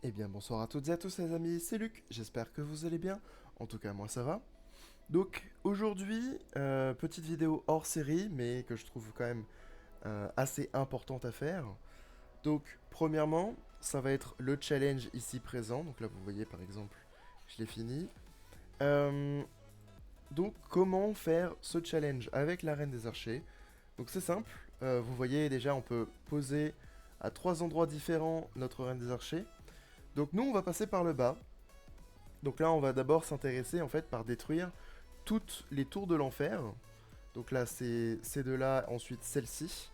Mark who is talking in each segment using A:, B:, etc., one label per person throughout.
A: Eh bien bonsoir à toutes et à tous les amis, c'est Luc, j'espère que vous allez bien, en tout cas moi ça va. Donc aujourd'hui, petite vidéo hors série, mais que je trouve quand même assez importante à faire. Donc premièrement, ça va être le challenge ici présent, donc là vous voyez par exemple, je l'ai fini. Euh, donc comment faire ce challenge avec la Reine des Archers? Donc c'est simple, vous voyez déjà on peut poser à trois endroits différents notre Reine des Archers. Donc nous on va passer par le bas. Donc là, on va d'abord s'intéresser en fait par détruire toutes les tours de l'enfer. Donc là, c'est ces deux-là, ensuite celle-ci.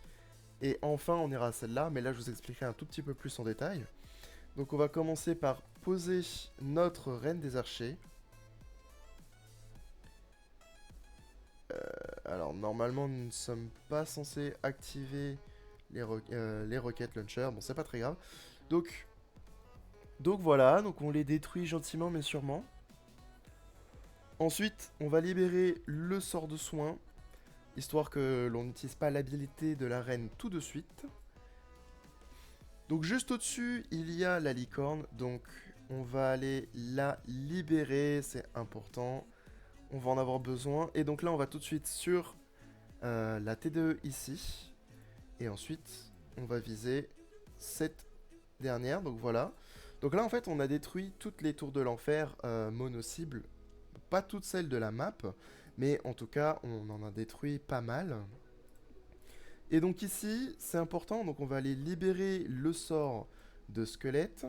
A: Et enfin, on ira à celle-là, mais là, je vous expliquerai un tout petit peu plus en détail. Donc on va commencer par poser notre reine des archers. Alors normalement, nous ne sommes pas censés activer les rocket launchers. Bon, c'est pas très grave. Donc, donc voilà, donc on les détruit gentiment mais sûrement. Ensuite, on va libérer le sort de soin, histoire que l'on n'utilise pas l'habilité de la reine tout de suite. Donc juste au-dessus, il y a la licorne, donc on va aller la libérer, c'est important. On va en avoir besoin. Et donc là, on va tout de suite sur la T2 ici. Et ensuite, on va viser cette dernière, donc voilà. Donc là, en fait, on a détruit toutes les tours de l'enfer mono-cibles. Pas toutes celles de la map, mais en tout cas, on en a détruit pas mal. Et donc ici, c'est important, donc on va aller libérer le sort de squelette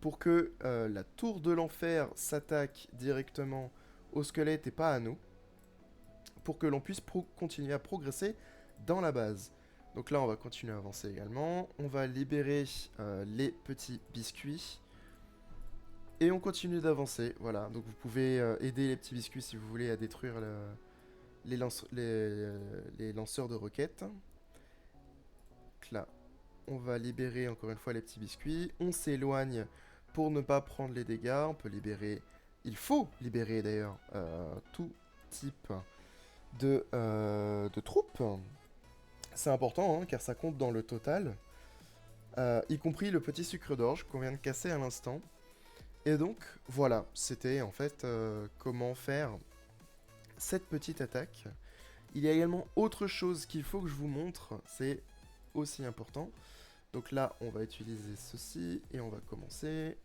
A: pour que la tour de l'enfer s'attaque directement au squelette et pas à nous, pour que l'on puisse continuer à progresser dans la base. Donc là, on va continuer à avancer également. On va libérer les petits biscuits. Et on continue d'avancer, voilà. Donc vous pouvez aider les petits biscuits si vous voulez à détruire les lanceurs de roquettes. Donc là, on va libérer encore une fois les petits biscuits. On s'éloigne pour ne pas prendre les dégâts. On peut libérer... Il faut libérer d'ailleurs tout type de troupes. C'est important hein, car ça compte dans le total. Y compris le petit sucre d'orge qu'on vient de casser à l'instant. Et donc voilà, c'était en fait comment faire cette petite attaque. Il y a également autre chose qu'il faut que je vous montre, c'est aussi important. Donc là, on va utiliser ceci et on va commencer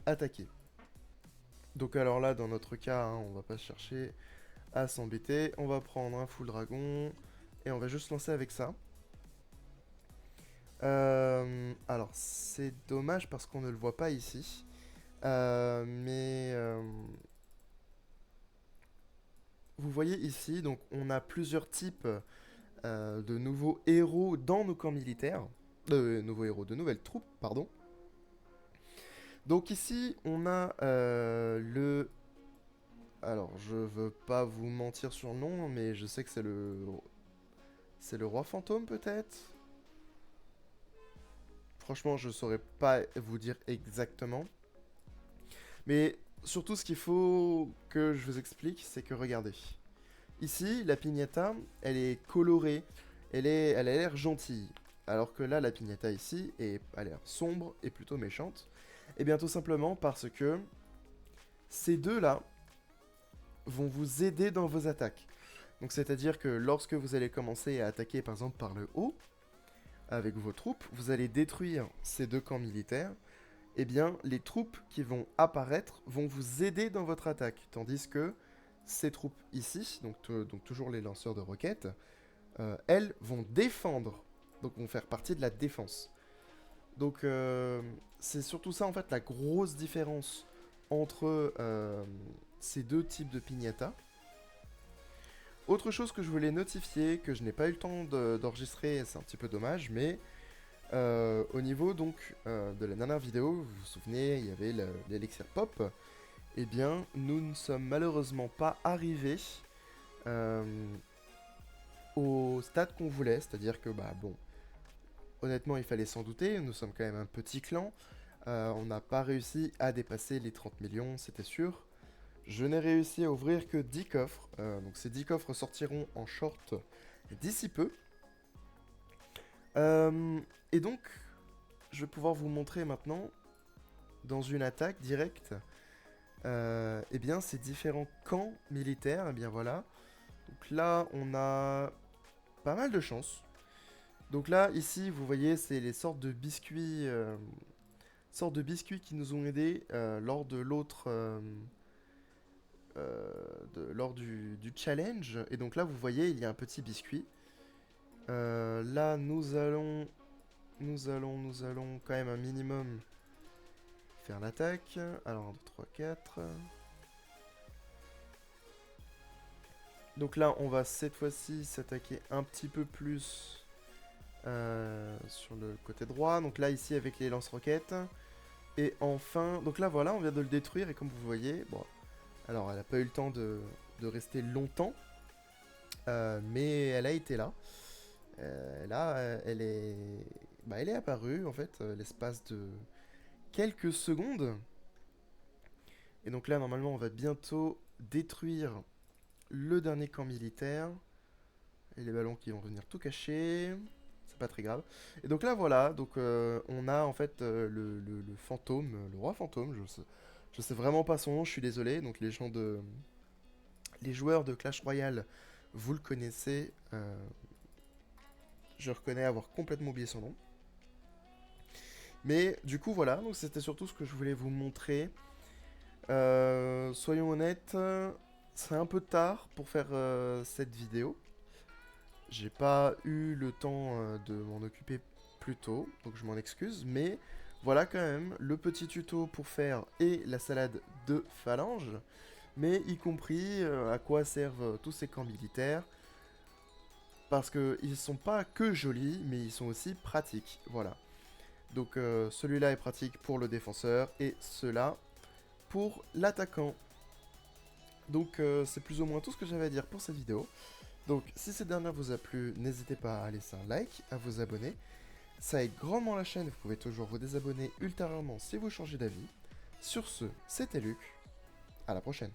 A: à attaquer. Donc alors là, dans notre cas, hein, on va pas chercher à s'embêter. On va prendre un full dragon et on va juste lancer avec ça. Alors c'est dommage parce qu'on ne le voit pas ici. Mais vous voyez ici, donc on a plusieurs types de nouveaux héros dans nos camps militaires. Nouveaux héros, de nouvelles troupes, pardon. Donc ici, on a le... Alors, je veux pas vous mentir sur le nom, mais je sais que c'est le... C'est le roi fantôme, peut-être. Franchement, je saurais pas vous dire exactement. Mais surtout, ce qu'il faut que je vous explique, c'est que regardez. Ici, la piñata, elle est colorée, elle a l'air gentille. Alors que là, la piñata ici, a l'air sombre et plutôt méchante. Et bien tout simplement parce que ces deux-là vont vous aider dans vos attaques. Donc c'est-à-dire que lorsque vous allez commencer à attaquer par exemple par le haut, avec vos troupes, vous allez détruire ces deux camps militaires. Eh bien, les troupes qui vont apparaître vont vous aider dans votre attaque. Tandis que ces troupes ici, donc toujours les lanceurs de roquettes, elles vont défendre, donc vont faire partie de la défense. Donc c'est surtout ça en fait la grosse différence entre ces deux types de piñata. Autre chose que je voulais notifier, que je n'ai pas eu le temps d'enregistrer, c'est un petit peu dommage, mais au niveau donc de la dernière vidéo, vous vous souvenez, il y avait l'élixir pop. Eh bien, nous ne sommes malheureusement pas arrivés euh, au stade qu'on voulait, c'est-à-dire que bah bon, honnêtement, il fallait s'en douter, nous sommes quand même un petit clan. On n'a pas réussi à dépasser les 30 millions, c'était sûr. Je n'ai réussi à ouvrir que 10 coffres. Donc ces 10 coffres sortiront en short d'ici peu. Et donc, je vais pouvoir vous montrer maintenant, dans une attaque directe, eh bien, ces différents camps militaires. Eh bien, voilà. Donc là, on a pas mal de chance. Donc là, ici, vous voyez, c'est les sortes de biscuits qui nous ont aidés lors de l'autre... lors du challenge. Et donc là, vous voyez, il y a un petit biscuit. Là, nous allons quand même un minimum faire l'attaque. Alors, 1, 2, 3, 4. Donc là, on va cette fois-ci s'attaquer un petit peu plus sur le côté droit. Donc là, ici, avec les lance-roquettes. Et enfin, donc là, voilà, on vient de le détruire. Et comme vous voyez, bon, alors elle n'a pas eu le temps de rester longtemps. Mais elle a été là. Là, elle est apparue, en fait, l'espace de quelques secondes. Et donc là, normalement, on va bientôt détruire le dernier camp militaire. Et les ballons qui vont venir tout cacher. C'est pas très grave. Et donc là, voilà. Donc on a en fait le fantôme, le roi fantôme. Je sais vraiment pas son nom, je suis désolé. Donc les joueurs de Clash Royale, vous le connaissez. Je reconnais avoir complètement oublié son nom. Mais du coup, voilà. Donc c'était surtout ce que je voulais vous montrer. Soyons honnêtes, c'est un peu tard pour faire cette vidéo. J'ai pas eu le temps de m'en occuper plus tôt, donc je m'en excuse. Mais voilà quand même le petit tuto pour faire et la salade de phalange, mais y compris à quoi servent tous ces camps militaires. Parce qu'ils sont pas que jolis, mais ils sont aussi pratiques. Voilà. Donc celui-là est pratique pour le défenseur et cela pour l'attaquant. Donc c'est plus ou moins tout ce que j'avais à dire pour cette vidéo. Donc si cette dernière vous a plu, n'hésitez pas à laisser un like, à vous abonner. Ça aide grandement la chaîne, vous pouvez toujours vous désabonner ultérieurement si vous changez d'avis. Sur ce, c'était Luc, à la prochaine.